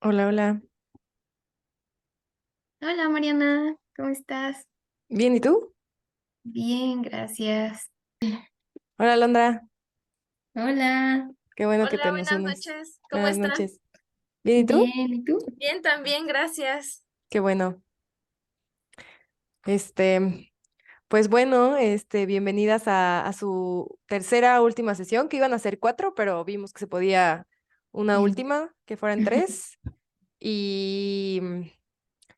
Hola, hola. Hola Mariana, ¿cómo estás? Bien, ¿y tú? Bien, gracias. Hola, Alondra. Hola, Qué bueno que Hola, te nos buenas unes. noches. ¿Cómo Buenas están? noches. ¿Bien, y tú? bien, ¿y tú? Bien, también, gracias. Qué bueno. Pues bueno, bienvenidas a su tercera última sesión, que iban a ser cuatro, pero vimos que se podía una última, que fueran tres. Y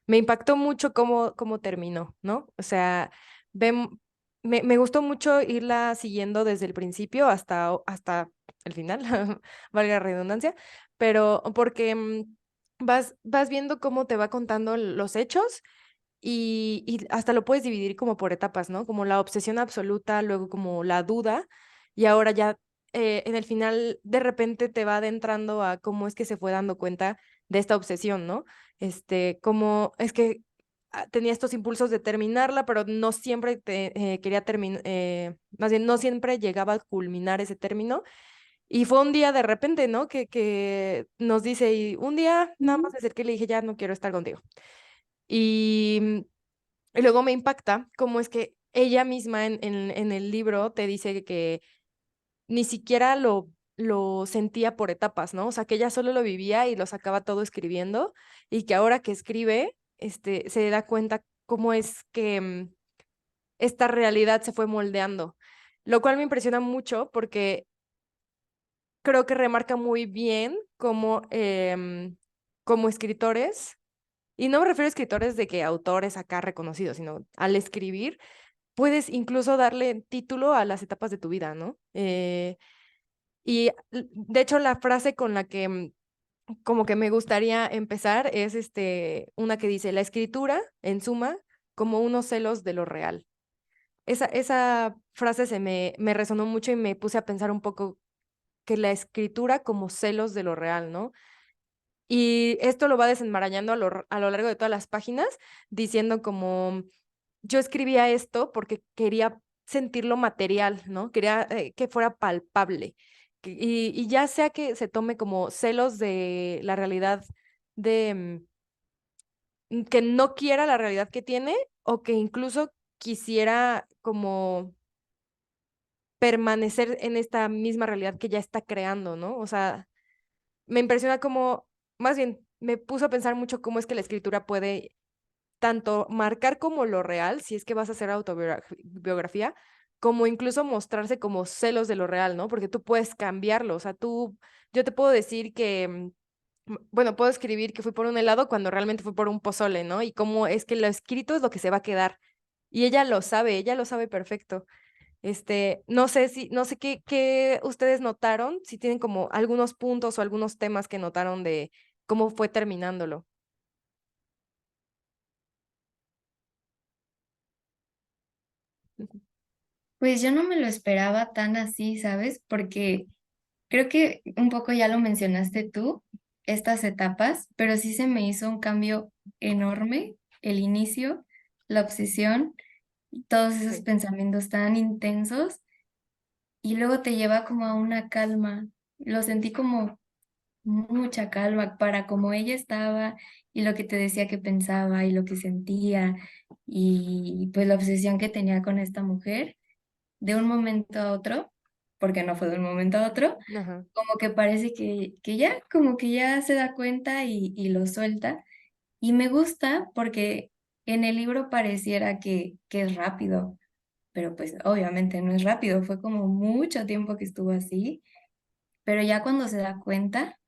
me impactó mucho cómo terminó, ¿no? O sea, ven, me gustó mucho irla siguiendo desde el principio hasta el final, valga la redundancia, pero porque vas viendo cómo te va contando los hechos y hasta lo puedes dividir como por etapas, ¿no? Como la obsesión absoluta, luego como la duda, y ahora ya en el final de repente te va adentrando a cómo es que se fue dando cuenta de esta obsesión, ¿no? Cómo es que tenía estos impulsos de terminarla, pero no siempre quería terminar, más bien no siempre llegaba a culminar ese término. Y fue un día de repente, ¿no? Que nos dice, y un día nada más me acerqué y le dije, ya no quiero estar contigo. Y y luego me impacta cómo es que ella misma en el libro te dice que ni siquiera lo sentía por etapas, ¿no? O sea, que ella solo lo vivía y lo sacaba todo escribiendo y que ahora que escribe, se da cuenta cómo es que esta realidad se fue moldeando, lo cual me impresiona mucho porque creo que remarca muy bien cómo como escritores, y no me refiero a escritores de que autores acá reconocidos, sino al escribir puedes incluso darle título a las etapas de tu vida, ¿no? De hecho, la frase con la que como que me gustaría empezar es una que dice, la escritura, en suma, como unos celos de lo real. Esa frase me resonó mucho y me puse a pensar un poco que la escritura como celos de lo real, ¿no? Y esto lo va desenmarañando a lo largo de todas las páginas, diciendo como yo escribía esto porque quería sentirlo material, ¿no? Quería que fuera palpable. Y ya sea que se tome como celos de la realidad de que no quiera la realidad que tiene o que incluso quisiera como permanecer en esta misma realidad que ya está creando, ¿no? O sea, me impresiona como, más bien, me puso a pensar mucho cómo es que la escritura puede tanto marcar como lo real, si es que vas a hacer autobiografía, como incluso mostrarse como celos de lo real, ¿no? Porque tú puedes cambiarlo, o sea, yo te puedo decir que, bueno, puedo escribir que fui por un helado cuando realmente fui por un pozole, ¿no? Y cómo es que lo escrito es lo que se va a quedar. Y ella lo sabe perfecto. No sé qué ustedes notaron, si tienen como algunos puntos o algunos temas que notaron de cómo fue terminándolo. Pues yo no me lo esperaba tan así, ¿sabes? Porque creo que un poco ya lo mencionaste tú, estas etapas, pero sí se me hizo un cambio enorme, el inicio, la obsesión, todos esos Sí. pensamientos tan intensos y luego te lleva como a una calma. Lo sentí como mucha calma para como ella estaba y lo que te decía que pensaba y lo que sentía y pues la obsesión que tenía con esta mujer de un momento a otro, porque no fue de un momento a otro, Ajá. como que parece que ya, como que ya se da cuenta y lo suelta. Y me gusta porque en el libro pareciera que es rápido, pero pues obviamente no es rápido, fue como mucho tiempo que estuvo así, pero ya cuando se da cuenta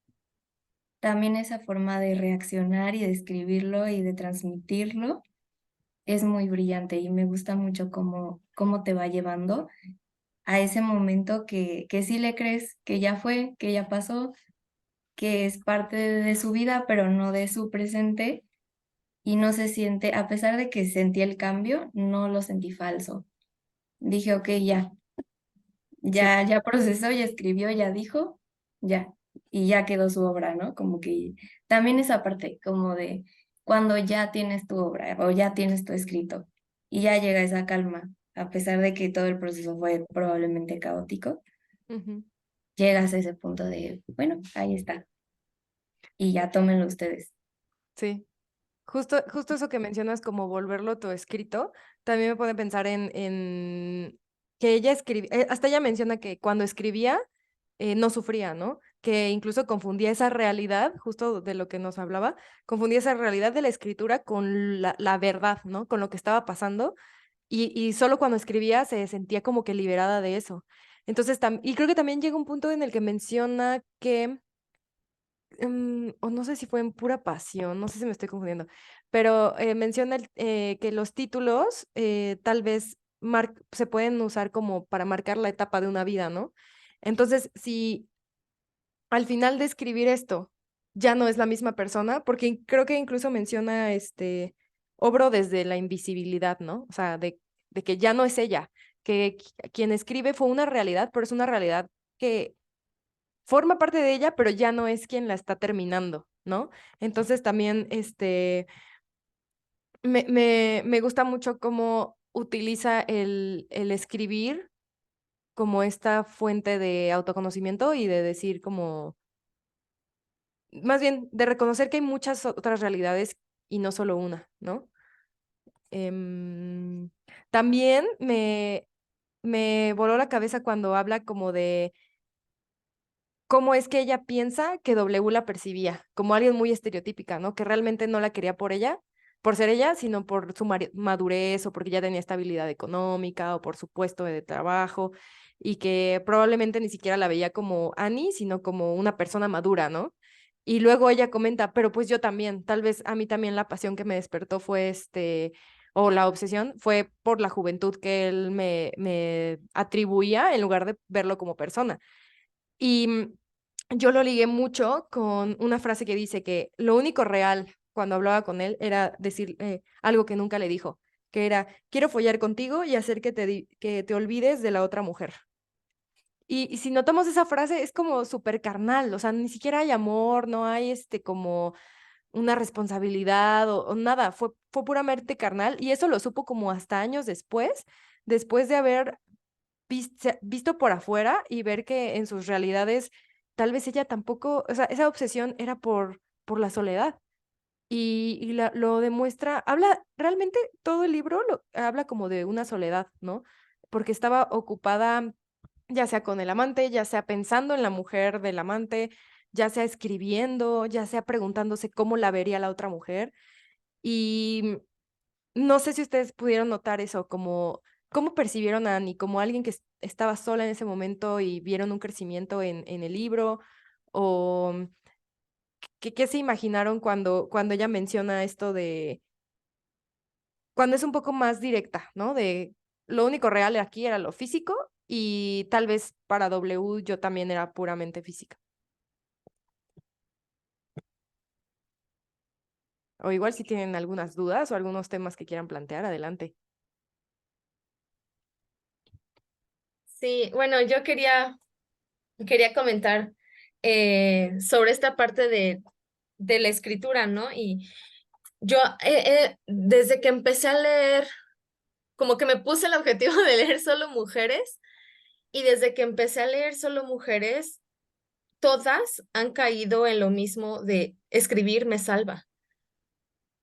también esa forma de reaccionar y de escribirlo y de transmitirlo es muy brillante y me gusta mucho cómo te va llevando a ese momento que sí le crees que ya fue, que ya pasó, que es parte de su vida, pero no de su presente y no se siente, a pesar de que sentí el cambio, no lo sentí falso. Dije, ok, ya, Sí. ya procesó, ya escribió, ya dijo, ya, y ya quedó su obra, ¿no? Como que también esa parte, como de cuando ya tienes tu obra o ya tienes tu escrito y ya llega esa calma, a pesar de que todo el proceso fue probablemente caótico, Ujú. llegas a ese punto de, bueno, ahí está. y ya tómenlo ustedes. Sí. Justo eso que mencionas como volverlo todo escrito, también me pone a pensar en que ella escribía, hasta ella menciona que cuando escribía no sufría, ¿no? Que incluso confundía esa realidad, justo de lo que nos hablaba, confundía esa realidad de la escritura con la verdad, ¿no? Con lo que estaba pasando y solo cuando escribía se sentía como que liberada de eso. Entonces, y creo que también llega un punto en el que menciona que o no sé si fue en Pura Pasión, no sé si me estoy confundiendo, pero menciona que los títulos tal vez se pueden usar como para marcar la etapa de una vida, ¿no? Entonces, si al final de escribir esto ya no es la misma persona, porque creo que incluso menciona obro desde la invisibilidad, ¿no? O sea, de que ya no es ella, que quien escribe fue una realidad, pero es una realidad que forma parte de ella, pero ya no es quien la está terminando, ¿no? Entonces también me gusta mucho cómo utiliza el escribir como esta fuente de autoconocimiento y de decir como, más bien, de reconocer que hay muchas otras realidades y no solo una, ¿no? Em, También me voló la cabeza cuando habla como de cómo es que ella piensa que W la percibía, como alguien muy estereotípica, ¿no? Que realmente no la quería por ella, por ser ella, sino por su madurez o porque ya tenía estabilidad económica o por su puesto de trabajo y que probablemente ni siquiera la veía como Annie, sino como una persona madura, ¿no? Y luego ella comenta, pero pues yo también, tal vez a mí también la pasión que me despertó fue o la obsesión fue por la juventud que él me atribuía en lugar de verlo como persona. Y yo lo ligué mucho con una frase que dice que lo único real cuando hablaba con él era decir algo que nunca le dijo, que era, quiero follar contigo y hacer que te olvides de la otra mujer. Y si notamos esa frase, es como súper carnal, o sea, ni siquiera hay amor, no hay como una responsabilidad o nada, fue puramente carnal y eso lo supo como hasta años después, después de haber visto por afuera y ver que en sus realidades tal vez ella tampoco, o sea, esa obsesión era por la soledad y lo demuestra, habla, realmente todo el libro habla como de una soledad, ¿no? Porque estaba ocupada ya sea con el amante, ya sea pensando en la mujer del amante, ya sea escribiendo, ya sea preguntándose cómo la vería la otra mujer. Y no sé si ustedes pudieron notar eso, como cómo percibieron a Annie, como alguien que estaba sola en ese momento y vieron un crecimiento en el libro, o qué se imaginaron cuando ella menciona esto de, cuando es un poco más directa, ¿no? De lo único real aquí era lo físico y tal vez para W yo también era puramente física. O igual si tienen algunas dudas o algunos temas que quieran plantear, adelante. Sí, bueno, yo quería comentar sobre esta parte de la escritura, ¿no? Y yo desde que empecé a leer, como que me puse el objetivo de leer solo mujeres, y desde que empecé a leer solo mujeres, todas han caído en lo mismo de escribir me salva.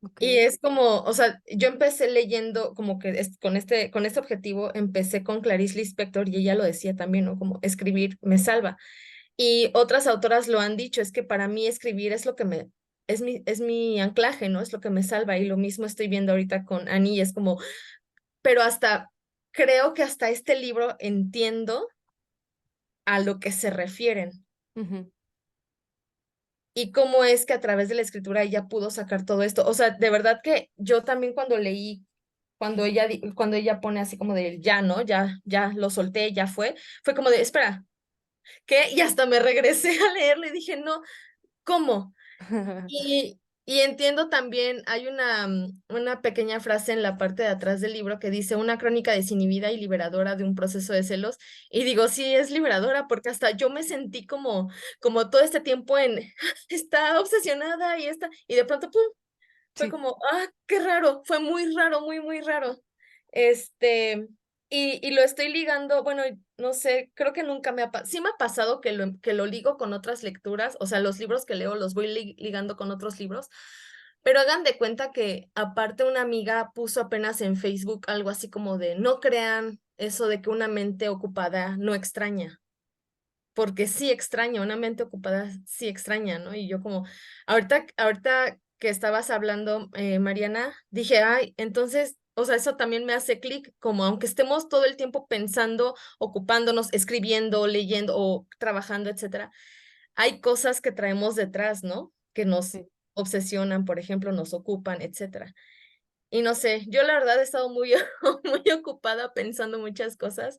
Ok. Y es como, o sea, yo empecé leyendo como que con este objetivo, empecé con Clarice Lispector y ella lo decía también, ¿no? Como escribir me salva. Y otras autoras lo han dicho, es que para mí escribir es lo que es mi anclaje, ¿no? Es lo que me salva. Y lo mismo estoy viendo ahorita con Annie, y es como, pero creo que hasta este libro entiendo a lo que se refieren. Ujú. Y cómo es que a través de la escritura ella pudo sacar todo esto. O sea, de verdad que yo también cuando leí, cuando ella pone así como de ya, ¿no? Ya lo solté, ya fue como de, espera, ¿qué? Y hasta me regresé a leerlo y dije, no, ¿cómo? Y entiendo también, hay una pequeña frase en la parte de atrás del libro que dice una crónica desinhibida y liberadora de un proceso de celos. Y digo, sí, es liberadora porque hasta yo me sentí como todo este tiempo está obsesionada y de pronto, ¡pum! Fue Sí. como, qué raro, fue muy raro, muy, muy raro. Este, y lo estoy ligando, bueno, no sé, creo que nunca sí me ha pasado que lo ligo con otras lecturas, o sea, los libros que leo los voy ligando con otros libros, pero hagan de cuenta que aparte una amiga puso apenas en Facebook algo así como de no crean eso de que una mente ocupada no extraña, porque sí extraña, una mente ocupada sí extraña, ¿no? Y yo como, ahorita que estabas hablando, Mariana, dije, ay, entonces, o sea, eso también me hace clic, como aunque estemos todo el tiempo pensando, ocupándonos, escribiendo, leyendo o trabajando, etcétera, hay cosas que traemos detrás, ¿no? Que nos Sí. obsesionan, por ejemplo, nos ocupan, etcétera. Y no sé, yo la verdad he estado muy, muy ocupada pensando muchas cosas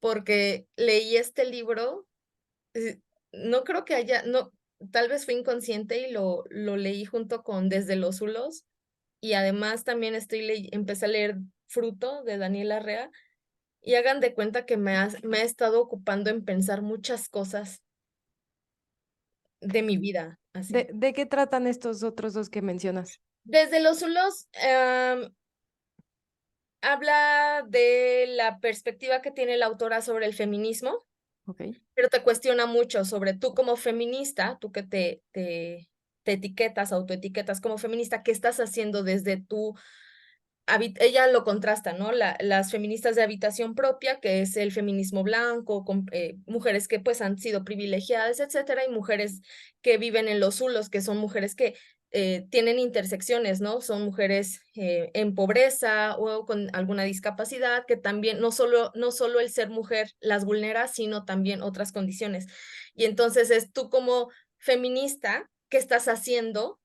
porque leí este libro, eh, no creo que haya, no, tal vez fue inconsciente y lo leí junto con Desde los Hulos, y además también empecé a leer Fruto de Daniel Arrea, y hagan de cuenta que me ha estado ocupando en pensar muchas cosas de mi vida, así. ¿De qué tratan estos otros dos que mencionas? Desde los Hulos habla de la perspectiva que tiene la autora sobre el feminismo, Ok. pero te cuestiona mucho sobre tú como feminista, tú que te etiquetas, autoetiquetas como feminista, ¿qué estás haciendo desde tu ella lo contrasta, ¿no? Las feministas de habitación propia, que es el feminismo blanco, con mujeres que pues han sido privilegiadas, etcétera, y mujeres que viven en los zulos, que son mujeres que tienen intersecciones, ¿no? Son mujeres en pobreza o con alguna discapacidad, que también no solo el ser mujer las vulnera, sino también otras condiciones. Y entonces es tú como feminista, ¿qué estás haciendo?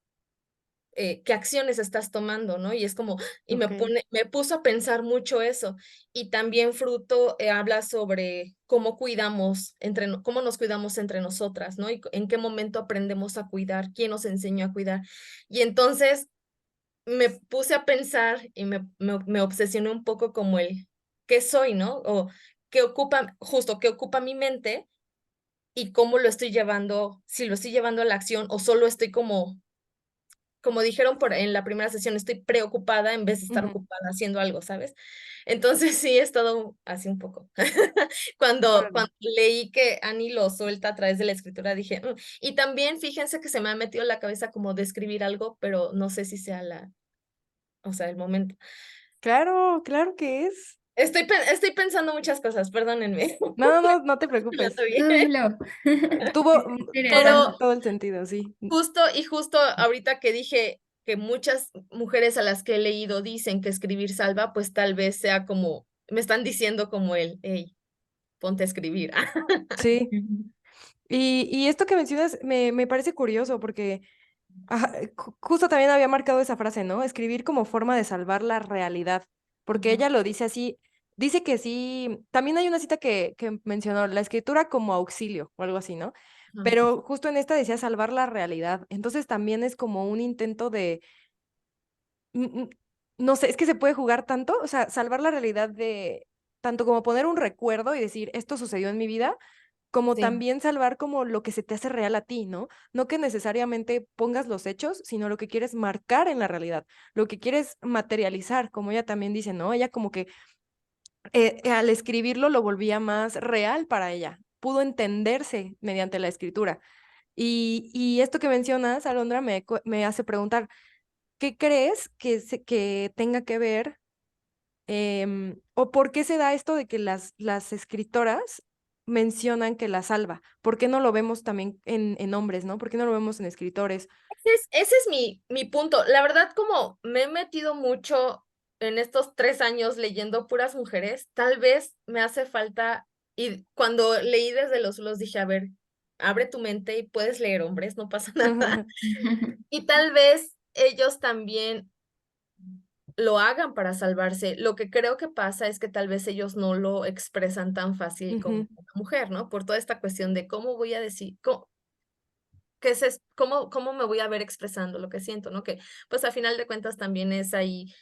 ¿Qué acciones estás tomando, ¿no? Y es como, y Ok. me puso a pensar mucho eso. Y también Fruto habla sobre cómo cómo nos cuidamos entre nosotras, ¿no? Y en qué momento aprendemos a cuidar, quién nos enseñó a cuidar. Y entonces me puse a pensar y me obsesioné un poco como ¿qué soy, no? O qué ocupa mi mente y cómo lo estoy llevando, si lo estoy llevando a la acción o solo estoy como dijeron en la primera sesión, estoy preocupada en vez de estar Ujú. ocupada haciendo algo, ¿sabes? Entonces sí, he estado así un poco. Órale. Cuando leí que Annie lo suelta a través de la escritura, dije, "Mm". Y también fíjense que se me ha metido en la cabeza como de escribir algo, pero no sé si sea o sea, el momento. Claro, claro que es. Estoy pensando muchas cosas, perdónenme. No te No, preocupes. bien. Tú dilo. Tuvo Pero Interesante. todo el sentido, sí. justo ahorita que dije que muchas mujeres a las que he leído dicen que escribir salva, pues tal vez sea como, me están diciendo como hey, ponte a escribir. Sí. Ujú. Y esto que mencionas me parece curioso porque ajá, justo también había marcado esa frase, ¿no? Escribir como forma de salvar la realidad, porque Ajá, ella lo dice así, dice que sí, también hay una cita que mencionó, la escritura como auxilio o algo así, ¿no? Ajá, Pero justo en esta decía salvar la realidad, entonces también es como un intento de, mm, mm, no sé, es que se puede jugar tanto, o sea, salvar la realidad de, tanto como poner un recuerdo y decir, esto sucedió en mi vida, como sí, también salvar como lo que se te hace real a ti, ¿no? No que necesariamente pongas los hechos, sino lo que quieres marcar en la realidad, lo que quieres materializar, como ella también dice, ¿no? Ella como que al escribirlo lo volvía más real para ella, pudo entenderse mediante la escritura. Y esto que mencionas, Alondra, me hace preguntar, ¿qué crees que tenga que ver o por qué se da esto de que las escritoras mencionan que la salva? ¿Por qué no lo vemos también en hombres, ¿no? ¿Por qué no lo vemos en escritores? ese es mi punto. La verdad, como me he metido mucho en estos 3 años leyendo puras mujeres, tal vez me hace falta, y cuando leí desde los dije, a ver, abre tu mente y puedes leer hombres, no pasa nada. Y tal vez ellos también lo hagan para salvarse. Lo que creo que pasa es que tal vez ellos no lo expresan tan fácil como Ujú, una mujer, ¿no? Por toda esta cuestión de cómo voy a decir, cómo me voy a ver expresando lo que siento, ¿no? Que pues a final de cuentas también es ahí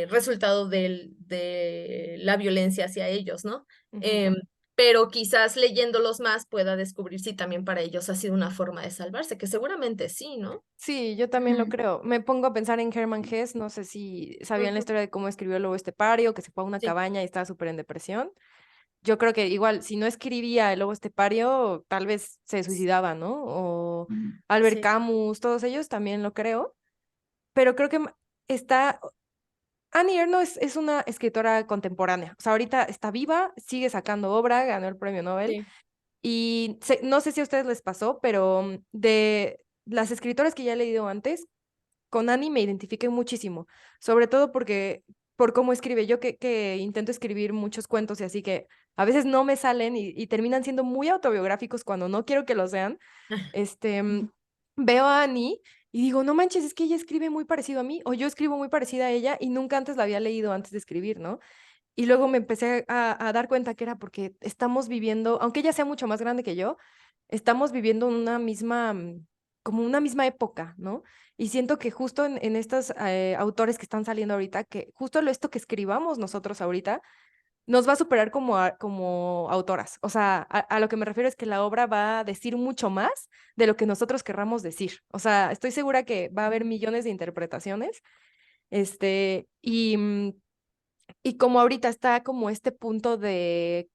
resultado de la violencia hacia ellos, ¿no? ujú. Em, pero quizás leyéndolos más pueda descubrir si también para ellos ha sido una forma de salvarse, que seguramente sí, ¿no? Sí, yo también lo Ujú. creo. Me pongo a pensar en Hermann Hesse, no sé si sabían la Ujú, historia de cómo escribió el lobo estepario, que se fue a una sí, cabaña y estaba súper en depresión. Yo creo que igual, si no escribía el lobo estepario, tal vez se suicidaba, ¿no? O Albert sí, Camus, todos ellos también lo creo. Pero creo que está. Annie Ernaux es una escritora contemporánea. O sea, ahorita está viva, sigue sacando obra, ganó el premio Nobel. sí. Y no sé si a ustedes les pasó, pero de las escritoras que ya he leído antes, con Annie me identifiqué muchísimo, sobre todo porque por cómo escribe. Yo que intento escribir muchos cuentos y así que a veces no me salen y terminan siendo muy autobiográficos cuando no quiero que lo sean. Este, veo a Annie y digo, no manches, es que ella escribe muy parecido a mí, o yo escribo muy parecida a ella y nunca antes la había leído antes de escribir, ¿no? Y luego me empecé a dar cuenta que era porque estamos viviendo, aunque ella sea mucho más grande que yo, estamos viviendo una misma, como una misma época, ¿no? Y siento que justo en estos autores que están saliendo ahorita, que justo esto que escribamos nosotros ahorita, nos va a superar como, como autoras. O sea, a lo que me refiero es que la obra va a decir mucho más de lo que nosotros querramos decir. O sea, estoy segura que va a haber millones de interpretaciones. Y como ahorita está como este punto de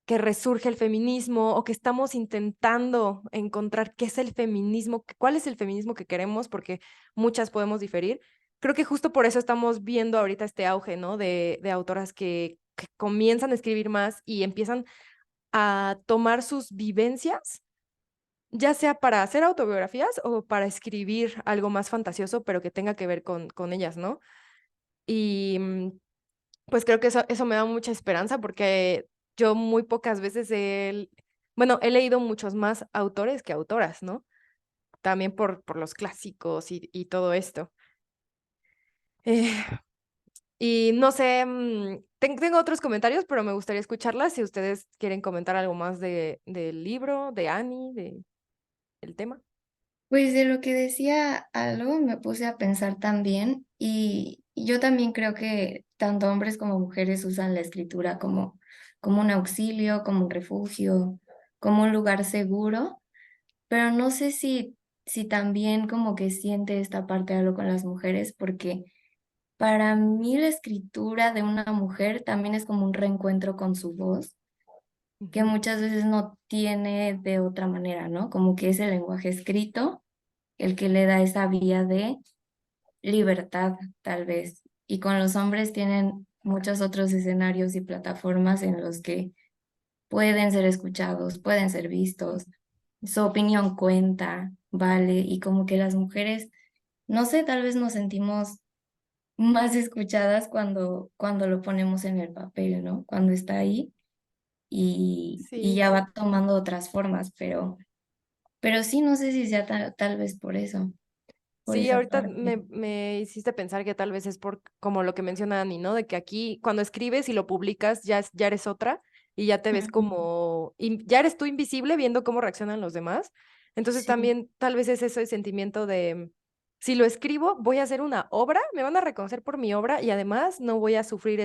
que resurge el feminismo o que estamos intentando encontrar qué es el feminismo, cuál es el feminismo que queremos, porque muchas podemos diferir. Creo que justo por eso estamos viendo ahorita este auge, ¿no? De autoras que comienzan a escribir más y empiezan a tomar sus vivencias, ya sea para hacer autobiografías o para escribir algo más fantasioso, pero que tenga que ver con ellas, ¿no? Y pues creo que eso me da mucha esperanza porque yo muy pocas veces bueno, he leído muchos más autores que autoras, ¿no? También por los clásicos y todo esto. Eh, y no sé, tengo otros comentarios, pero me gustaría escucharlas si ustedes quieren comentar algo más del libro, de Annie, del tema. Pues de lo que decía algo me puse a pensar también y yo también creo que tanto hombres como mujeres usan la escritura como un auxilio, como un refugio, como un lugar seguro, pero no sé si también como que siente esta parte algo con las mujeres, porque para mí la escritura de una mujer también es como un reencuentro con su voz, que Ujú. muchas veces no tiene de otra manera, ¿no? Como que es el lenguaje escrito el que le da esa vía de libertad, tal vez. Y con los hombres tienen muchos otros escenarios y plataformas en los que pueden ser escuchados, pueden ser vistos, su opinión cuenta, vale, y como que las mujeres, no sé, tal vez nos sentimos más escuchadas cuando lo ponemos en el papel, ¿no? Cuando está ahí y Sí. ya va tomando otras formas, pero sí, no sé si sea tal vez por Sí, esa ahorita parte. me hiciste pensar que tal vez es por como lo que menciona Ani, ¿no? De que aquí cuando escribes y lo publicas ya eres otra y ya te ves Ujú. como, ya eres tú invisible viendo cómo reaccionan los demás. Entonces Sí. también tal vez es ese sentimiento de, si lo escribo, voy a hacer una obra, me van a reconocer por mi obra y además no voy a sufrir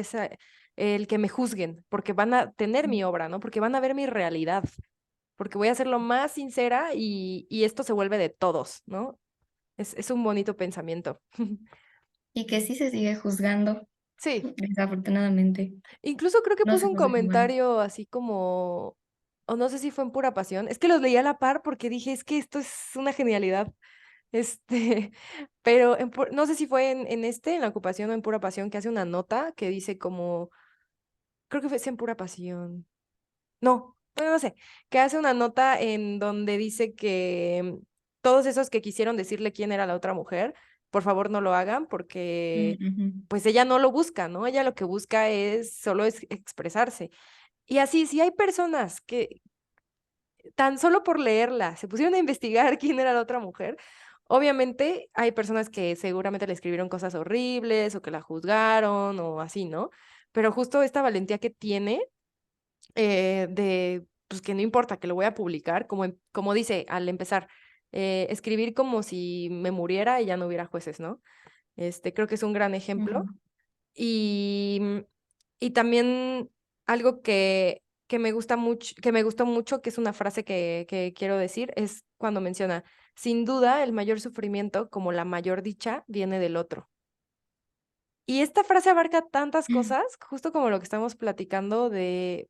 el que me juzguen, porque van a tener mi obra, ¿no? Porque van a ver mi realidad, porque voy a ser lo más sincera y esto se vuelve de todos, ¿no? Es un bonito pensamiento. Y que sí se sigue juzgando, Sí, desafortunadamente. incluso creo que No puso se un juzga igual. comentario así como, o no sé si fue en Pura Pasión, es que los leí a la par porque dije, es que esto es una genialidad. Este, pero no sé si fue en la ocupación o en Pura Pasión, que hace una nota que dice como, creo que fue sí en Pura Pasión. No, bueno, no sé, que hace una nota en donde dice que todos esos que quisieron decirle quién era la otra mujer, por favor no lo hagan porque Ujú. pues ella no lo busca, ¿no? Ella lo que busca es solo es expresarse. Y así, si hay personas que tan solo por leerla se pusieron a investigar quién era la otra mujer, obviamente hay personas que seguramente le escribieron cosas horribles o que la juzgaron o así, ¿no? Pero justo esta valentía que tiene de, pues que no importa, que lo voy a publicar, como dice al empezar, escribir como si me muriera y ya no hubiera jueces, ¿no? Creo que es un gran ejemplo. Ujú. Y también algo que que me gustó mucho, que es una frase que quiero decir, es cuando menciona, sin duda, el mayor sufrimiento, como la mayor dicha, viene del otro. Y esta frase abarca tantas cosas, justo como lo que estamos platicando de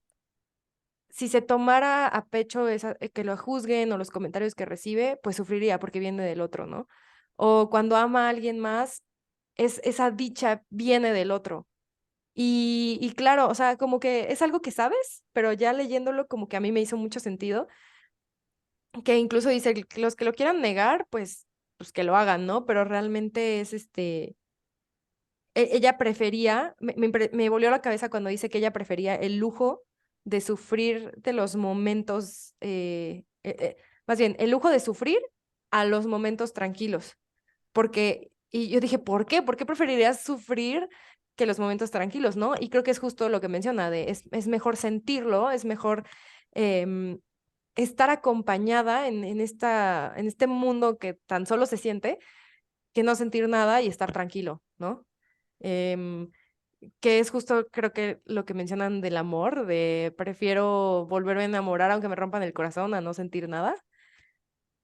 si se tomara a pecho que lo juzguen o los comentarios que recibe, pues sufriría porque viene del otro, ¿no? O cuando ama a alguien más, esa dicha viene del otro. Y claro, o sea, como que es algo que sabes, pero ya leyéndolo como que a mí me hizo mucho sentido, que incluso dice que los que lo quieran negar, pues que lo hagan, ¿no? Pero realmente es ella prefería, me volvió la cabeza cuando dice que ella prefería el lujo de sufrir de los momentos, más bien, el lujo de sufrir a los momentos tranquilos. Y yo dije, ¿por qué? ¿Por qué preferirías sufrir que los momentos tranquilos, no? Y creo que es justo lo que menciona, es mejor sentirlo, es mejor em, estar acompañada en este mundo que tan solo se siente, que no sentir nada y estar tranquilo, ¿no? Em, que es justo, creo que lo que mencionan del amor, de prefiero volverme a enamorar aunque me rompan el corazón a no sentir nada,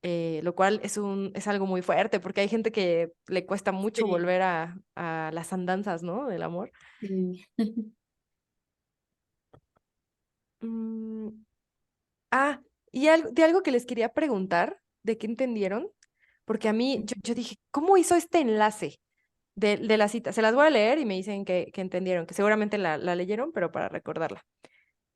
lo cual es algo muy fuerte, porque hay gente que le cuesta mucho Sí. volver a las andanzas, ¿no? Del amor. Sí. Mm, y de algo que les quería preguntar, de qué entendieron, porque a mí, yo dije, ¿cómo hizo este enlace de la cita? Se las voy a leer y me dicen que entendieron, que seguramente la leyeron, pero para recordarla.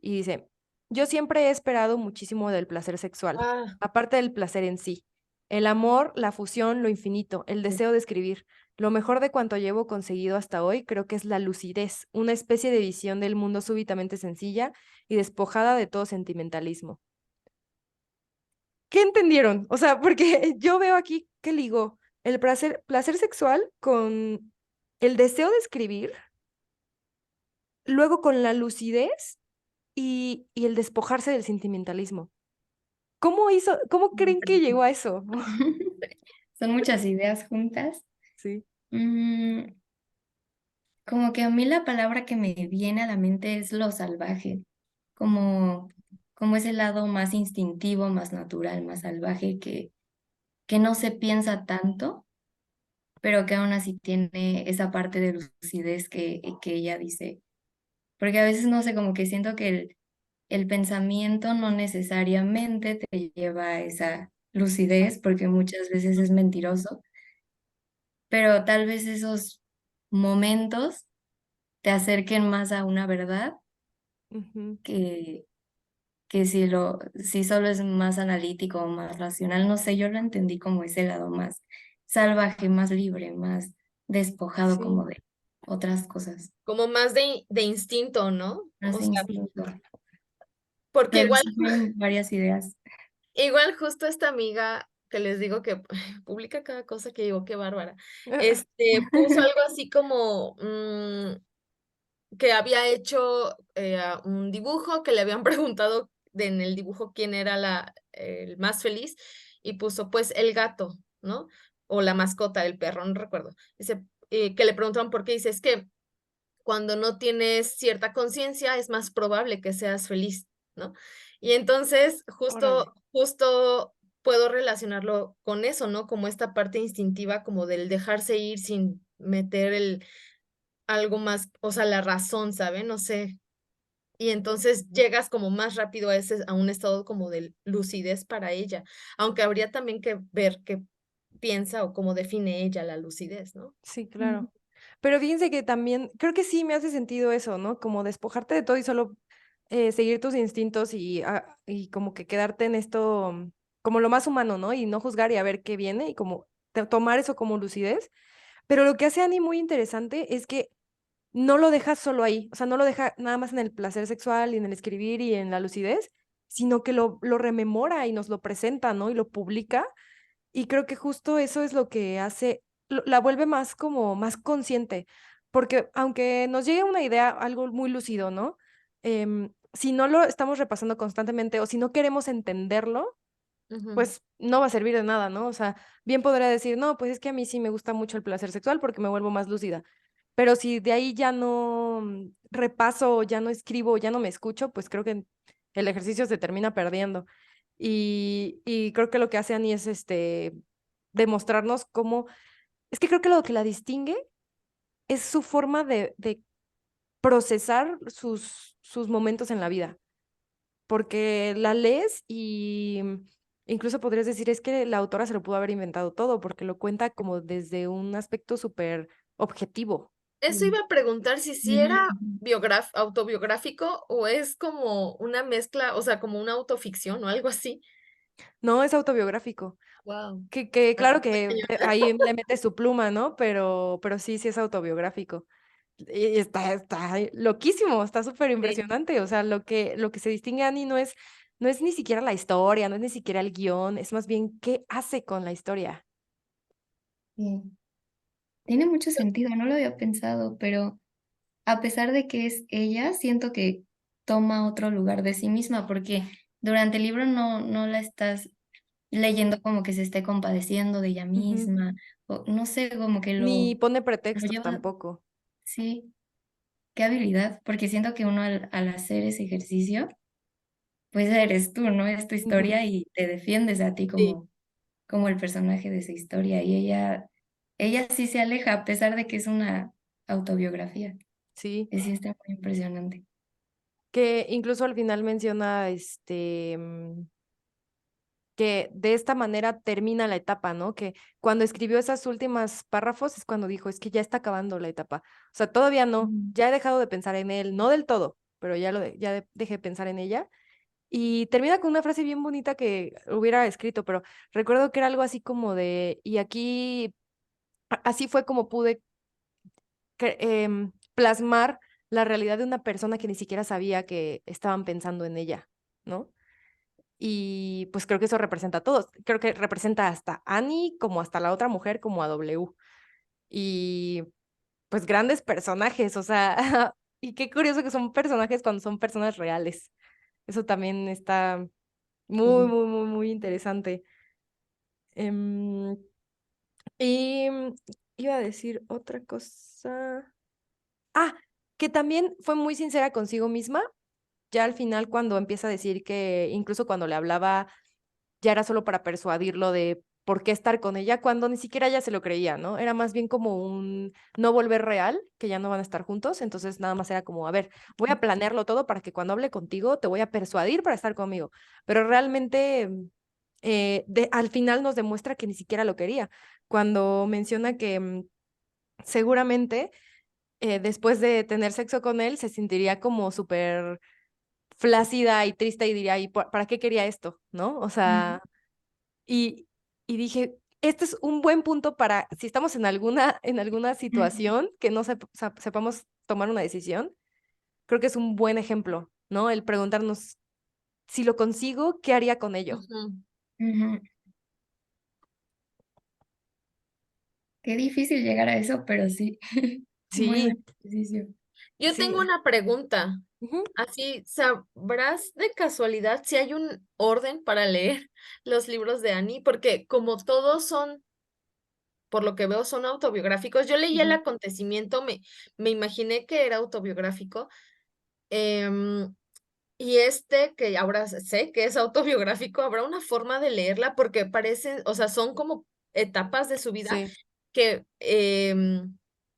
Y dice, yo siempre he esperado muchísimo del placer sexual, Ah, aparte del placer en sí. El amor, la fusión, lo infinito, el deseo de escribir. Lo mejor de cuanto llevo conseguido hasta hoy creo que es la lucidez, una especie de visión del mundo súbitamente sencilla y despojada de todo sentimentalismo. ¿Qué entendieron? O sea, porque yo veo aquí que ligó el placer sexual con el deseo de escribir, luego con la lucidez y el despojarse del sentimentalismo. ¿Cómo creen que llegó a eso? Son muchas ideas juntas. Sí. Mm, Como que a mí la palabra que me viene a la mente es lo salvaje, como, como ese lado más instintivo, más natural, más salvaje, que no se piensa tanto, pero que aún así tiene esa parte de lucidez que ella dice. Porque a veces no sé, como que siento que el pensamiento no necesariamente te lleva a esa lucidez, porque muchas veces es mentiroso, pero tal vez esos momentos te acerquen más a una verdad Ujú. que, que si solo es más analítico o más racional, no sé, yo lo entendí como ese lado más salvaje, más libre, más despojado como Sí, de otras cosas, como más de instinto, ¿no? más O sea, instinto. porque Pero igual, sí tienen varias ideas. igual justo esta amiga que les digo que publica cada cosa que digo, qué bárbara, puso algo así como que había hecho un dibujo, que le habían preguntado en el dibujo quién era el más feliz, y puso pues el gato, ¿no? O la mascota, el perro, no recuerdo. Dice, que le preguntaron por qué, dice, es que cuando no tienes cierta conciencia es más probable que seas feliz, ¿no? Y entonces órale. justo puedo relacionarlo con eso, ¿no? Como esta parte instintiva, como del dejarse ir sin meter algo más, o sea, la razón, ¿sabe? No sé. Y entonces llegas como más rápido a un estado como de lucidez para ella, aunque habría también que ver qué piensa o cómo define ella la lucidez, ¿no? Sí, claro. Ujú. Pero fíjense que también, creo que sí me hace sentido eso, ¿no? Como despojarte de todo y solo seguir tus instintos y como que quedarte en esto, como lo más humano, ¿no? Y no juzgar y a ver qué viene y como tomar eso como lucidez. Pero lo que hace Annie muy interesante es que no lo deja solo ahí, o sea, no lo deja nada más en el placer sexual y en el escribir y en la lucidez, sino que lo rememora y nos lo presenta, ¿no? Y lo publica. Y creo que justo eso es lo que hace, la vuelve más como más consciente, porque aunque nos llegue una idea, algo muy lúcido, ¿no? Si no lo estamos repasando constantemente o si no queremos entenderlo, Ujú. pues no va a servir de nada, ¿no? O sea, bien podría decir, no, pues es que a mí sí me gusta mucho el placer sexual porque me vuelvo más lúcida, pero si de ahí ya no repaso, ya no escribo, ya no me escucho, pues creo que el ejercicio se termina perdiendo. Y creo que lo que hace Annie es demostrarnos cómo, es que creo que lo que la distingue es su forma de procesar sus momentos en la vida, porque la lees y incluso podrías decir, es que la autora se lo pudo haber inventado todo, porque lo cuenta como desde un aspecto súper objetivo. Eso Sí. iba a preguntar si sí Ujú, era ujú. autobiográfico o es como una mezcla, o sea, como una autoficción o algo así. No es autobiográfico. Wow. Que claro que ahí le mete su pluma, ¿no? Pero sí, sí es autobiográfico. Y está loquísimo, está súper Sí. impresionante. O sea, lo que se distingue a Annie no es ni siquiera la historia, no es ni siquiera el guión, es más bien qué hace con la historia. Sí. Tiene mucho sentido, no lo había pensado, pero a pesar de que es ella, siento que toma otro lugar de sí misma, porque durante el libro no la estás leyendo como que se esté compadeciendo de ella Ujú. misma, o no sé, como que Ni pone lo pretextos lleva, tampoco. sí, qué habilidad, porque siento que uno al hacer ese ejercicio, pues eres tú, ¿no? Es tu Ujú. historia y te defiendes a ti Sí, como el personaje de esa historia, y ella sí se aleja, a pesar de que es una autobiografía. sí. Sí, está muy impresionante. Que incluso al final menciona que de esta manera termina la etapa, ¿no? Que cuando escribió esas últimas párrafos es cuando dijo, es que ya está acabando la etapa. O sea, todavía no, Mm. ya he dejado de pensar en él, no del todo, pero dejé de pensar en ella. Y termina con una frase bien bonita que hubiera escrito, pero recuerdo que era algo así como de, y aquí, así fue como pude plasmar la realidad de una persona que ni siquiera sabía que estaban pensando en ella, ¿no? Y pues creo que eso representa a todos. Creo que representa hasta a Annie como hasta la otra mujer como a W. Y pues grandes personajes, o sea, y qué curioso que son personajes cuando son personas reales. Eso también está muy, Sí. muy, muy, muy interesante. Em, y iba a decir otra cosa. Ah, que también fue muy sincera consigo misma. Ya al final, cuando empieza a decir que incluso cuando le hablaba ya era solo para persuadirlo de por qué estar con ella, cuando ni siquiera ella se lo creía, ¿no? Era más bien como un no volver real, que ya no van a estar juntos, entonces nada más era como, a ver, voy a planearlo todo para que cuando hable contigo te voy a persuadir para estar conmigo, pero realmente al final nos demuestra que ni siquiera lo quería, cuando menciona que seguramente después de tener sexo con él se sentiría como súper flácida y triste y diría, ¿y para qué quería esto? ¿No? O Ujú, sea, y, y dije, este es un buen punto para, si estamos en alguna ujú, situación que no sepamos tomar una decisión, creo que es un buen ejemplo, ¿no? El preguntarnos, si lo consigo, ¿qué haría con ello? Ujú. ujú. Qué difícil llegar a eso, pero sí, muy Sí, buen ejercicio. Yo sí. tengo una pregunta. Ujú. Así, ¿sabrás de casualidad si hay un orden para leer los libros de Annie? Porque como todos son, por lo que veo, son autobiográficos. Yo leí el Ujú, acontecimiento, me imaginé que era autobiográfico. em, y este, que ahora sé que es autobiográfico, habrá una forma de leerla porque parece, o sea, son como etapas de su vida Sí, que,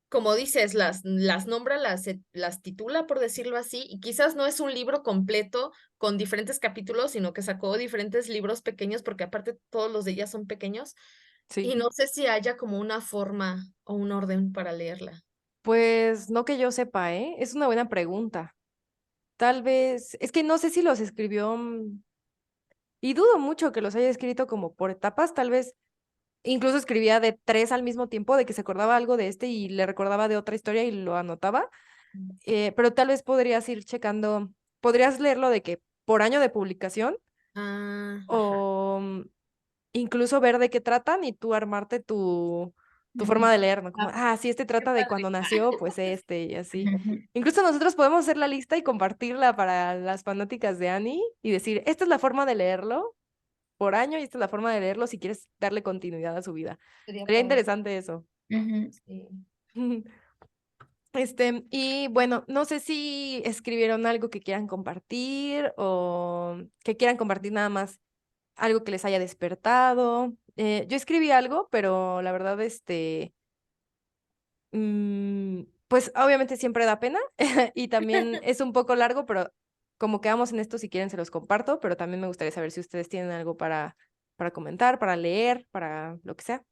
como dices, las nombra, las titula, por decirlo así, y quizás no es un libro completo con diferentes capítulos, sino que sacó diferentes libros pequeños, porque aparte todos los de ella son pequeños, sí. y no sé si haya como una forma o un orden para leerla. Pues no que yo sepa, ¿eh? Es una buena pregunta. Tal vez, es que no sé si los escribió, y dudo mucho que los haya escrito como por etapas, tal vez incluso escribía de tres al mismo tiempo, de que se acordaba algo de este y le recordaba de otra historia y lo anotaba. Pero tal vez podrías ir checando, podrías leerlo de que por año de publicación Ah, ajá. o incluso ver de qué tratan y tú armarte tu ujú. forma de leer, ¿no? Como, Ah, si este qué trata de padre. cuando nació, pues este y así. Ujú, Incluso nosotros podemos hacer la lista y compartirla para las fanáticas de Annie y decir, esta es la forma de leerlo por año y esta es la forma de leerlo si quieres darle continuidad a su vida. Sería Sería padre. interesante eso. ujú. Sí. Y bueno, no sé si escribieron algo que quieran compartir o que quieran compartir nada más algo que les haya despertado. Yo escribí algo, pero la verdad, pues obviamente siempre da pena y también es un poco largo, pero como quedamos en esto, si quieren se los comparto, pero también me gustaría saber si ustedes tienen algo para comentar, para leer, para lo que sea.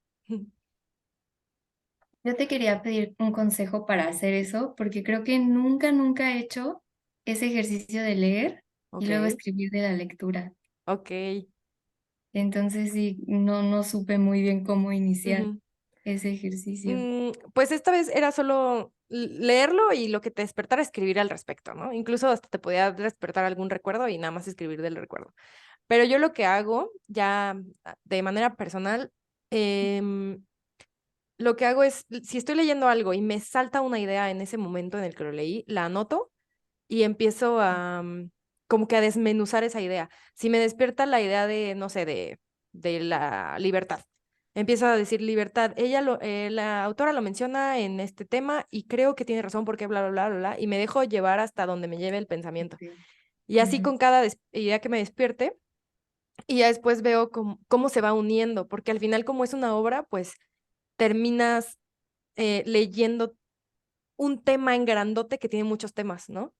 Yo te quería pedir un consejo para hacer eso, porque creo que nunca he hecho ese ejercicio de leer y Ok, luego escribir de la lectura. ok. Entonces sí, no supe muy bien cómo iniciar Ujú. ese ejercicio. Pues esta vez era solo leerlo y lo que te despertara escribir al respecto, ¿no? Incluso hasta te podía despertar algún recuerdo y nada más escribir del recuerdo. Pero yo lo que hago ya de manera personal, em, lo que hago es, si estoy leyendo algo y me salta una idea en ese momento en el que lo leí, la anoto y empiezo a como que a desmenuzar esa idea. Si me despierta la idea de, no sé, de la libertad, empiezo a decir libertad. La autora lo menciona en este tema y creo que tiene razón porque bla, bla, bla, bla, bla, y me dejo llevar hasta donde me lleve el pensamiento. Ok. Y así Ujú. con cada idea que me despierte, y ya después veo cómo se va uniendo, porque al final como es una obra, pues terminas leyendo un tema en grandote que tiene muchos temas, ¿no?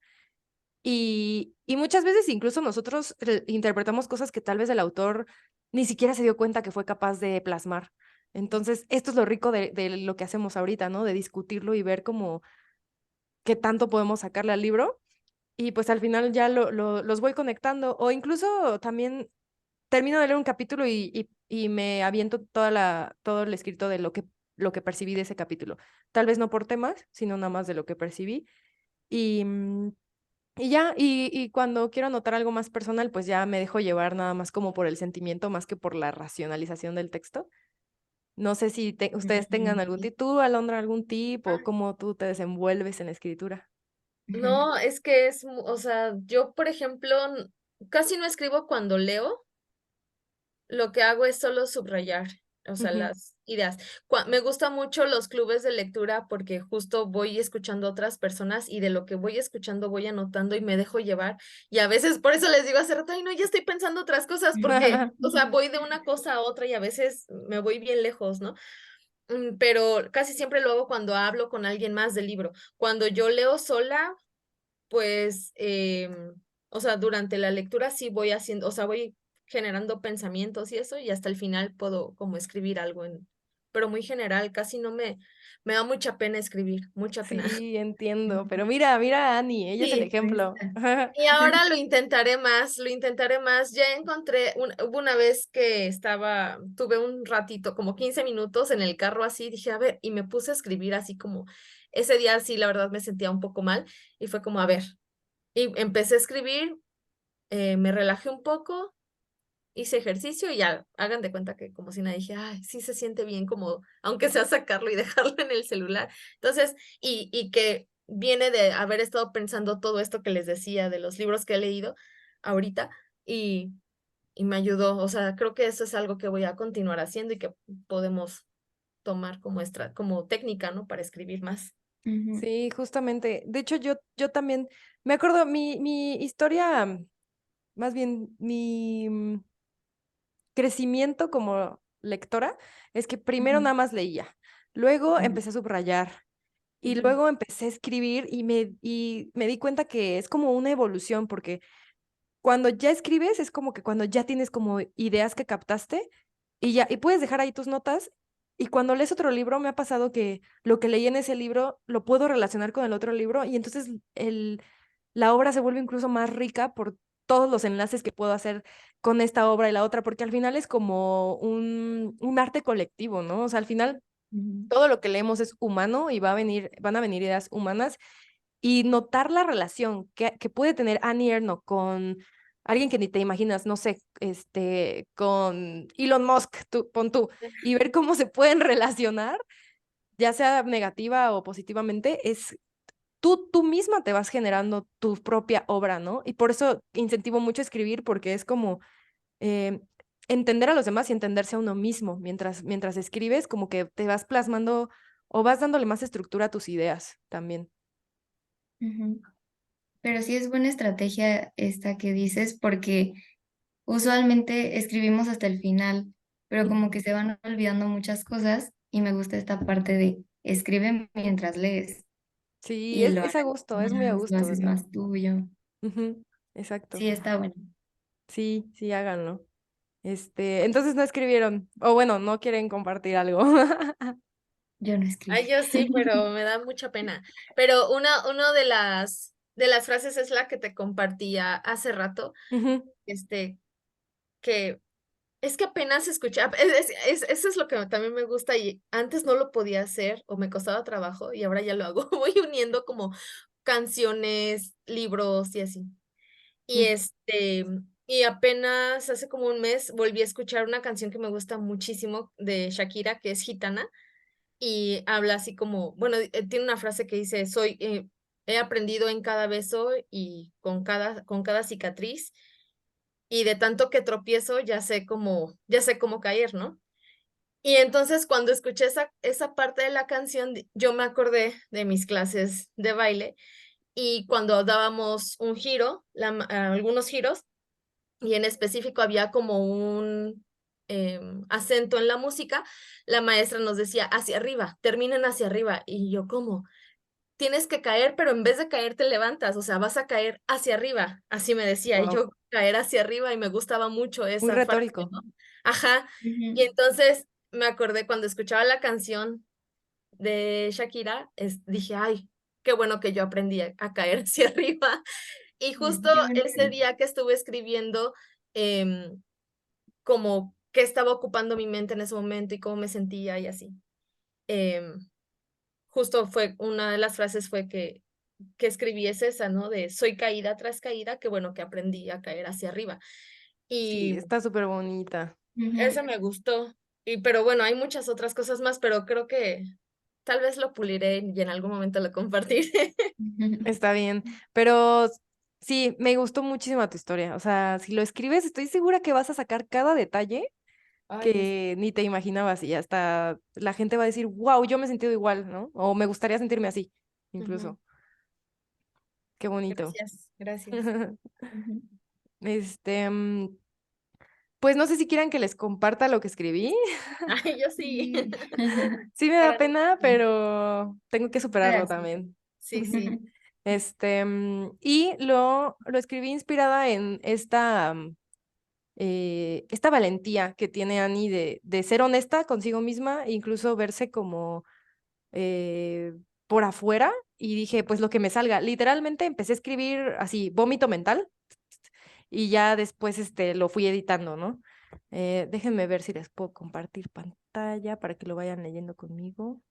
Y muchas veces incluso nosotros interpretamos cosas que tal vez el autor ni siquiera se dio cuenta que fue capaz de plasmar. Entonces, esto es lo rico de lo que hacemos ahorita, ¿no? De discutirlo y ver cómo qué tanto podemos sacarle al libro. Y pues al final ya los voy conectando. O incluso también termino de leer un capítulo y me aviento todo el escrito de lo que percibí de ese capítulo. Tal vez no por temas, sino nada más de lo que percibí. Y, y ya, y cuando quiero anotar algo más personal, pues ya me dejo llevar nada más como por el sentimiento, más que por la racionalización del texto. No sé si ustedes tengan algún Sí. tip, tú, Alondra, algún tip o cómo tú te desenvuelves en la escritura. Ujú. No, es que o sea, yo, por ejemplo, casi no escribo cuando leo, lo que hago es solo subrayar, o sea, Ujú. las ideas. Me gusta mucho los clubes de lectura porque justo voy escuchando a otras personas y de lo que voy escuchando voy anotando y me dejo llevar. Y a veces, por eso les digo hace rato, ay, no, ya estoy pensando otras cosas porque, o sea, voy de una cosa a otra y a veces me voy bien lejos, ¿no? Pero casi siempre lo hago cuando hablo con alguien más del libro. Cuando yo leo sola, pues, o sea, durante la lectura sí voy haciendo, o sea, voy generando pensamientos y eso, y hasta el final puedo como escribir algo pero muy general, casi no me da mucha pena escribir, mucha pena. Sí, entiendo, pero mira a Annie, ella es el Sí, Ahí ejemplo. está. y ahora lo intentaré más. Ya encontré, hubo una vez que tuve un ratito, como 15 minutos en el carro así, dije, a ver, y me puse a escribir así como, ese día sí, la verdad me sentía un poco mal, y fue como, a ver, y empecé a escribir, me relajé un poco, hice ejercicio y ya, hagan de cuenta que como si nada dije, ay, sí se siente bien como, aunque sea sacarlo y dejarlo en el celular. Entonces, y que viene de haber estado pensando todo esto que les decía de los libros que he leído ahorita y, y me ayudó. O sea, creo que eso es algo que voy a continuar haciendo y que podemos tomar como técnica, ¿no? Para escribir más. Ujú. Sí, justamente. De hecho, yo también me acuerdo mi historia, más bien mi crecimiento como lectora es que primero Ujú. nada más leía, luego Ujú. empecé a subrayar y Ujú. luego empecé a escribir y me di cuenta que es como una evolución porque cuando ya escribes es como que cuando ya tienes como ideas que captaste y ya y puedes dejar ahí tus notas y cuando lees otro libro me ha pasado que lo que leí en ese libro lo puedo relacionar con el otro libro y entonces la obra se vuelve incluso más rica por todos los enlaces que puedo hacer con esta obra y la otra, porque al final es como un arte colectivo, ¿no? O sea, al final Ujú. todo lo que leemos es humano y van a venir ideas humanas y notar la relación que puede tener Annie Ernaux con alguien que ni te imaginas, no sé, con Elon Musk, pon tú, y ver cómo se pueden relacionar, ya sea negativa o positivamente, es tú misma te vas generando tu propia obra, ¿no? Y por eso incentivo mucho escribir, porque es como eh, entender a los demás y entenderse a uno mismo. Mientras escribes, como que te vas plasmando o vas dándole más estructura a tus ideas también. Ujú. Pero sí es buena estrategia esta que dices, porque usualmente escribimos hasta el final, pero como que se van olvidando muchas cosas y me gusta esta parte de escribe mientras lees Sí, y es a gusto, es muy a lo gusto. haces más tuyo. Ujú, exacto. Sí, está bueno. Sí, sí, háganlo. Entonces no escribieron, o bueno, no quieren compartir algo. Yo no Ay, escribí. yo sí, pero me da mucha pena. Pero una de las frases es la que te compartía hace rato, Ujú, este, que es que apenas escuchaba, eso es lo que también me gusta y antes no lo podía hacer o me costaba trabajo y ahora ya lo hago. Voy uniendo como canciones, libros y así. Y mm, y apenas hace como un mes volví a escuchar una canción que me gusta muchísimo de Shakira, que es Gitana, y habla así como, bueno, tiene una frase que dice, he aprendido en cada beso y con cada cicatriz, y de tanto que tropiezo ya sé cómo caer, ¿no? Y entonces cuando escuché esa parte de la canción, yo me acordé de mis clases de baile y cuando dábamos un giro, algunos giros, y en específico había como un acento en la música, la maestra nos decía hacia arriba, terminen hacia arriba. Y yo, ¿cómo? Tienes que caer, pero en vez de caer te levantas, o sea, vas a caer hacia arriba, así me decía, y wow, yo caer hacia arriba y me gustaba mucho muy esa frase, retórico. ¿no? Ajá, y Ujú. entonces me acordé cuando escuchaba la canción de Shakira, dije, ay, qué bueno que yo aprendí a caer hacia arriba. Y justo Qué bueno. ese día que estuve escribiendo, em, como qué estaba ocupando mi mente en ese momento y cómo me sentía y así. Em, Justo fue una de las frases fue que escribí es esa, ¿no? De soy caída tras caída, qué bueno que aprendí a caer hacia arriba. Sí, Y está súper bonita. eso Ujú. me gustó. Pero bueno, hay muchas otras cosas más, pero creo que tal vez lo puliré y en algún momento lo compartiré. Ujú. Está bien, pero sí, me gustó muchísimo tu historia. O sea, si lo escribes, estoy segura que vas a sacar cada detalle Ay, que ni te imaginabas y hasta la gente va a decir, wow, yo me he sentido igual, ¿no? O me gustaría sentirme así, ujú. incluso. Qué bonito. Gracias, gracias. Ujú. Este, mm, pues no sé si quieran que les comparta lo que escribí. Ay, yo sí. Sí. Sí me da Para mí pena, también. pero tengo que superarlo Gracias. también. Sí, sí. Y lo escribí inspirada en esta valentía que tiene Annie de ser honesta consigo misma e incluso verse como eh, por afuera. Y dije, pues lo que me salga. Literalmente empecé a escribir así, vómito mental, y ya después lo fui editando, ¿no? Déjenme ver si les puedo compartir pantalla para que lo vayan leyendo conmigo.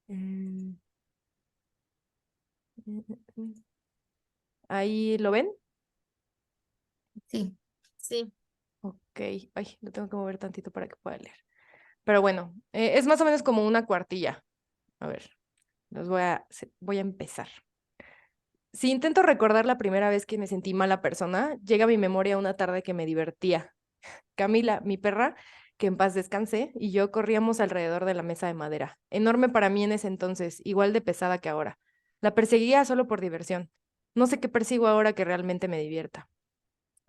Mm, mm, mm, mm. Ahí lo ven. Sí. Sí. Ok, ay, lo tengo que mover tantito para que pueda leer. Pero bueno, es más o menos como una cuartilla. A ver, voy a empezar. Si intento recordar la primera vez que me sentí mala persona, llega a mi memoria una tarde que me divertía. Camila, mi perra, que en paz descanse, y yo corríamos alrededor de la mesa de madera, enorme para mí en ese entonces, igual de pesada que ahora. La perseguía solo por diversión. No sé qué persigo ahora que realmente me divierta.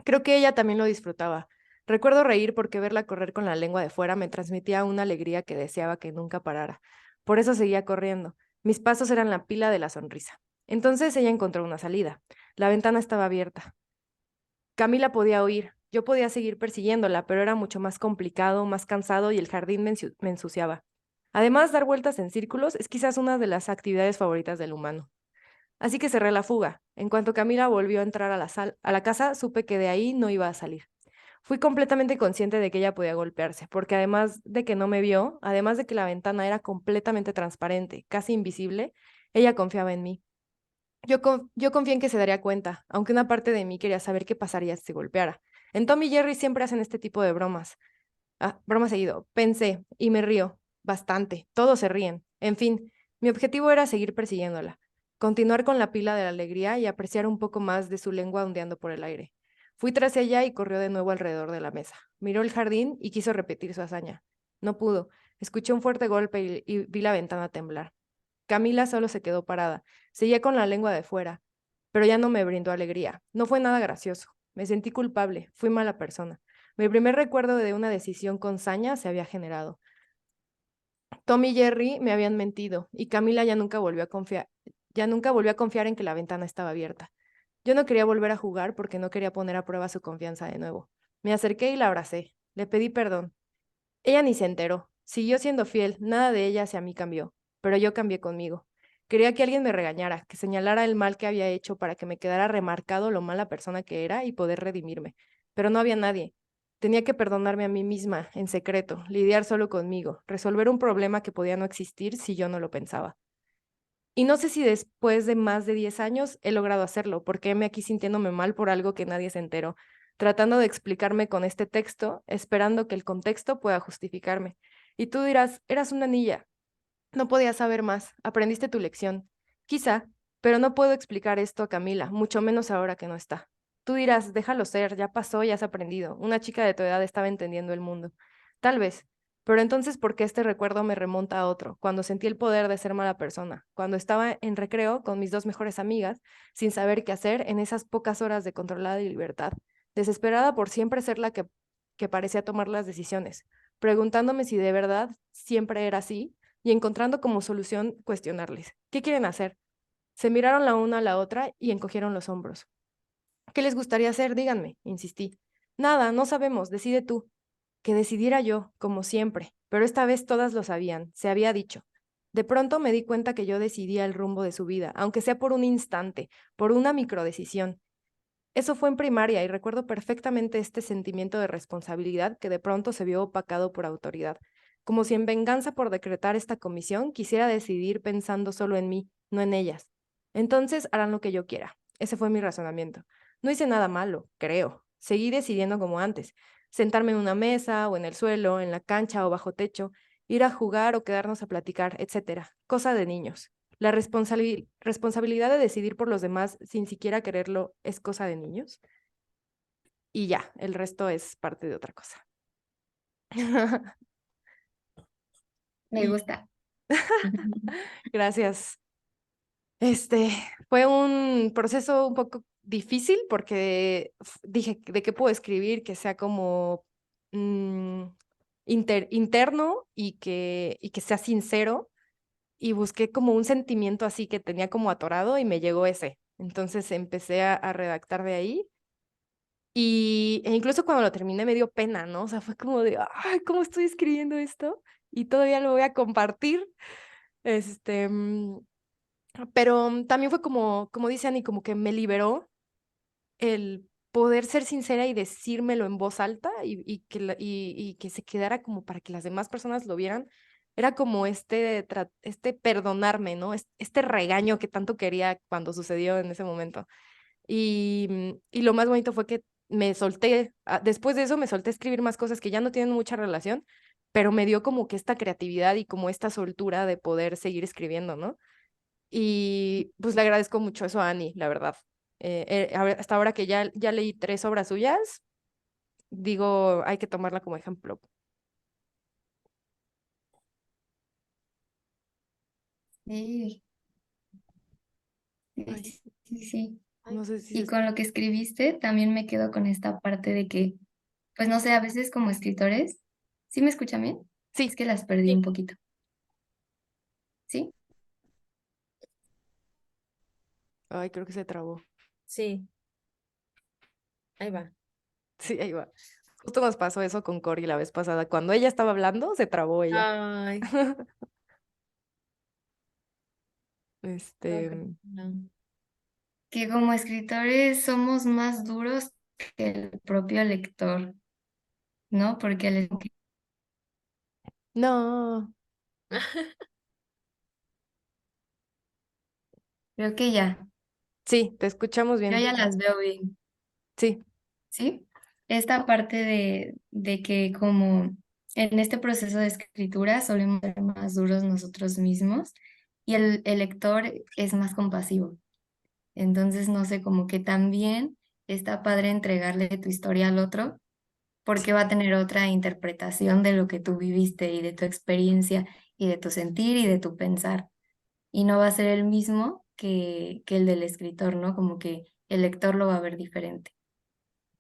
Creo que ella también lo disfrutaba. Recuerdo reír porque verla correr con la lengua de fuera me transmitía una alegría que deseaba que nunca parara. Por eso seguía corriendo. Mis pasos eran la pila de la sonrisa. Entonces ella encontró una salida. La ventana estaba abierta. Camila podía oír. Yo podía seguir persiguiéndola, pero era mucho más complicado, más cansado y el jardín me ensuciaba. Además, dar vueltas en círculos es quizás una de las actividades favoritas del humano. Así que cerré la fuga. En cuanto Camila volvió a entrar a la casa, supe que de ahí no iba a salir. Fui completamente consciente de que ella podía golpearse, porque además de que no me vio, además de que la ventana era completamente transparente, casi invisible, ella confiaba en mí. Yo confié en que se daría cuenta, aunque una parte de mí quería saber qué pasaría si se golpeara. En Tom y Jerry siempre hacen este tipo de bromas. Broma seguido. Pensé, y me río, bastante. Todos se ríen. En fin, mi objetivo era seguir persiguiéndola, continuar con la pila de la alegría y apreciar un poco más de su lengua ondeando por el aire. Fui tras ella y corrió de nuevo alrededor de la mesa. Miró el jardín y quiso repetir su hazaña. No pudo. Escuché un fuerte golpe y vi la ventana temblar. Camila solo se quedó parada. Seguía con la lengua de fuera, pero ya no me brindó alegría. No fue nada gracioso. Me sentí culpable. Fui mala persona. Mi primer recuerdo de una decisión con saña se había generado. Tom y Jerry me habían mentido y Camila ya nunca volvió a confiar en que la ventana estaba abierta. Yo no quería volver a jugar porque no quería poner a prueba su confianza de nuevo. Me acerqué y la abracé. Le pedí perdón. Ella ni se enteró. Siguió siendo fiel, nada de ella hacia mí cambió, pero yo cambié conmigo. Quería que alguien me regañara, que señalara el mal que había hecho para que me quedara remarcado lo mala persona que era y poder redimirme. Pero no había nadie. Tenía que perdonarme a mí misma, en secreto, lidiar solo conmigo, resolver un problema que podía no existir si yo no lo pensaba. Y no sé si después de más de 10 años he logrado hacerlo, porque heme aquí sintiéndome mal por algo que nadie se enteró, tratando de explicarme con este texto, esperando que el contexto pueda justificarme. Y tú dirás, eras una niña, no podías saber más, aprendiste tu lección. Quizá, pero no puedo explicar esto a Camila, mucho menos ahora que no está. Tú dirás, déjalo ser, ya pasó, ya has aprendido. Una chica de tu edad estaba entendiendo el mundo. Tal vez, pero entonces, ¿por qué este recuerdo me remonta a otro? Cuando sentí el poder de ser mala persona, cuando estaba en recreo con mis dos mejores amigas, sin saber qué hacer en esas pocas horas de controlada y libertad, desesperada por siempre ser la que parecía tomar las decisiones, preguntándome si de verdad siempre era así y encontrando como solución cuestionarles. ¿Qué quieren hacer? Se miraron la una a la otra y encogieron los hombros. ¿Qué les gustaría hacer? Díganme, insistí. Nada, no sabemos, decide tú. Que decidiera yo, como siempre, pero esta vez todas lo sabían, se había dicho. De pronto me di cuenta que yo decidía el rumbo de su vida, aunque sea por un instante, por una microdecisión. Eso fue en primaria y recuerdo perfectamente este sentimiento de responsabilidad que de pronto se vio opacado por autoridad, como si en venganza por decretar esta comisión quisiera decidir pensando solo en mí, no en ellas. Entonces harán lo que yo quiera. Ese fue mi razonamiento. No hice nada malo, creo. Seguí decidiendo como antes, sentarme en una mesa o en el suelo, en la cancha o bajo techo, ir a jugar o quedarnos a platicar, etcétera. Cosa de niños. La responsabilidad de decidir por los demás sin siquiera quererlo es cosa de niños. Y ya, el resto es parte de otra cosa. Me Y gusta. gracias. Este fue un proceso un poco difícil porque dije, ¿de qué puedo escribir que sea como mm, interno y que sea sincero? Y busqué como un sentimiento así que tenía como atorado y me llegó ese. Entonces empecé a redactar de ahí e incluso cuando lo terminé me dio pena, ¿no? O sea, fue como de, ay, ¿cómo estoy escribiendo esto? Y todavía lo voy a compartir. Este, pero también fue como dice Annie, como que me liberó el poder ser sincera y decírmelo en voz alta y que se quedara como para que las demás personas lo vieran. Era como este perdonarme, ¿no? Este regaño que tanto quería cuando sucedió en ese momento. Y lo más bonito fue que me solté, después de eso me solté a escribir más cosas que ya no tienen mucha relación, pero me dio como que esta creatividad y como esta soltura de poder seguir escribiendo, ¿no? Y pues le agradezco mucho eso a Annie, la verdad. Hasta ahora que ya leí 3 obras suyas, digo, hay que tomarla como ejemplo. Sí, sí, Ay, sí, sí. no sé si Y con lo que escribiste, también me quedo con esta parte de que, pues no sé, a veces como escritores, ¿sí me escuchan bien? Es sí, que las perdí Sí, un poquito, ¿sí? ay, creo que se trabó. sí, ahí va. Sí, ahí va. Justo nos pasó eso con Cori la vez pasada. Cuando ella estaba hablando, se trabó ella. Ay, no, Este, no. Que como escritores somos más duros que el propio lector, ¿no? Porque no, creo que ya, sí, te escuchamos yo bien. ya las veo bien, Sí, ¿sí? Esta parte de que como en este proceso de escritura solemos ser más duros nosotros mismos y el lector es más compasivo. Entonces, no sé, como que también está padre entregarle tu historia al otro porque va a tener otra interpretación de lo que tú viviste y de tu experiencia y de tu sentir y de tu pensar. Y no va a ser el mismo que el del escritor, ¿no? Como que el lector lo va a ver diferente.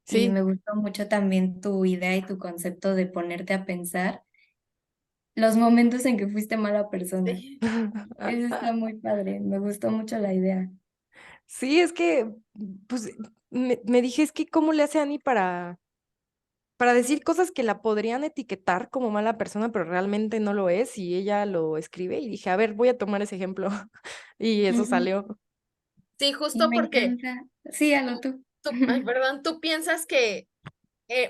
Y Sí. me gustó mucho también tu idea y tu concepto de ponerte a pensar los momentos en que fuiste mala persona. Sí. Eso está muy padre, me gustó mucho la idea. Sí, es que, pues, me dije, es que ¿cómo le hace Annie para decir cosas que la podrían etiquetar como mala persona, pero realmente no lo es, y ella lo escribe? Y dije, a ver, voy a tomar ese ejemplo. Y eso Ujú. salió. Sí, Y justo me porque encanta. Sí, hazlo tú. ay, perdón, tú piensas que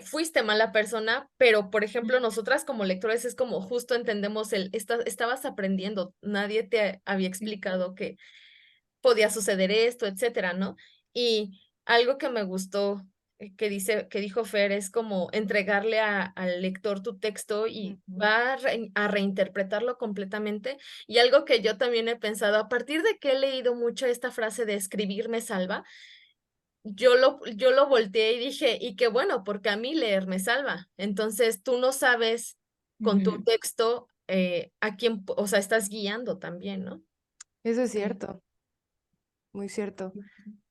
fuiste mala persona, pero por ejemplo, nosotras como lectores es como justo entendemos estabas aprendiendo, nadie te había explicado que podía suceder esto, etcétera, ¿no? Y algo que me gustó que dijo Fer es como entregarle al lector tu texto y Ujú. va a reinterpretarlo completamente. Y algo que yo también he pensado, a partir de que he leído mucho esta frase de escribir me salva, yo lo volteé y dije, y qué bueno, porque a mí leer me salva. Entonces, tú no sabes con tu Ujú. texto a quién, o sea, estás guiando también, ¿no? Eso es Sí. cierto, muy cierto.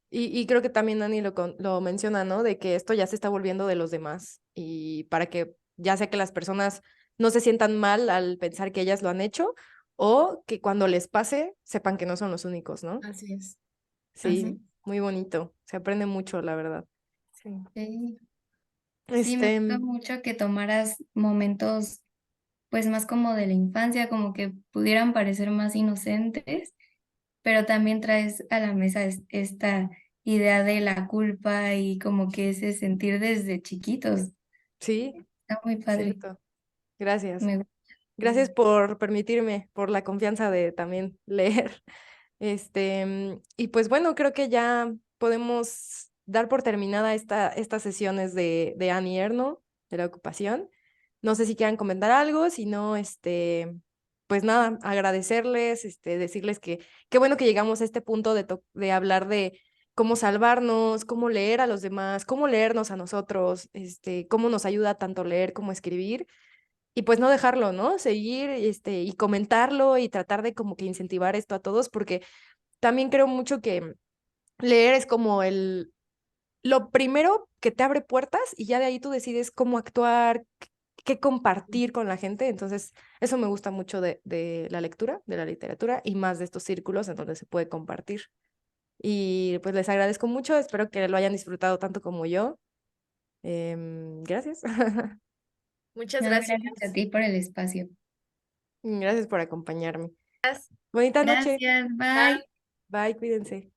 Y creo que también Dani lo menciona, ¿no? De que esto ya se está volviendo de los demás y para que ya sea que las personas no se sientan mal al pensar que ellas lo han hecho o que cuando les pase sepan que no son los únicos, ¿no? Así es. Así. Sí, muy bonito. Se aprende mucho, la verdad. Sí. Sí. Sí, me Este, gustó mucho que tomaras momentos, pues más como de la infancia, como que pudieran parecer más inocentes, pero también traes a la mesa esta idea de la culpa y como que ese sentir desde chiquitos. sí, Está muy padre. cierto. Gracias. Me gusta. Gracias por permitirme, por la confianza de también leer. Y pues bueno, creo que ya podemos dar por terminada estas sesiones de Annie Ernaux, de la ocupación. No sé si quieran comentar algo, si no, pues nada, agradecerles, decirles que qué bueno que llegamos a este punto de hablar de cómo salvarnos, cómo leer a los demás, cómo leernos a nosotros, cómo nos ayuda tanto leer como escribir. Y pues no dejarlo, ¿no? Seguir, y comentarlo y tratar de como que incentivar esto a todos, porque también creo mucho que leer es como lo primero que te abre puertas y ya de ahí tú decides cómo actuar, qué compartir con la gente. Entonces, eso me gusta mucho de la lectura, de la literatura y más de estos círculos en donde se puede compartir. Y pues les agradezco mucho, espero que lo hayan disfrutado tanto como yo. Gracias. Muchas No, gracias. gracias a ti por el espacio. Gracias por acompañarme. Bonita noche. Gracias, bye. Bye. Bye, cuídense.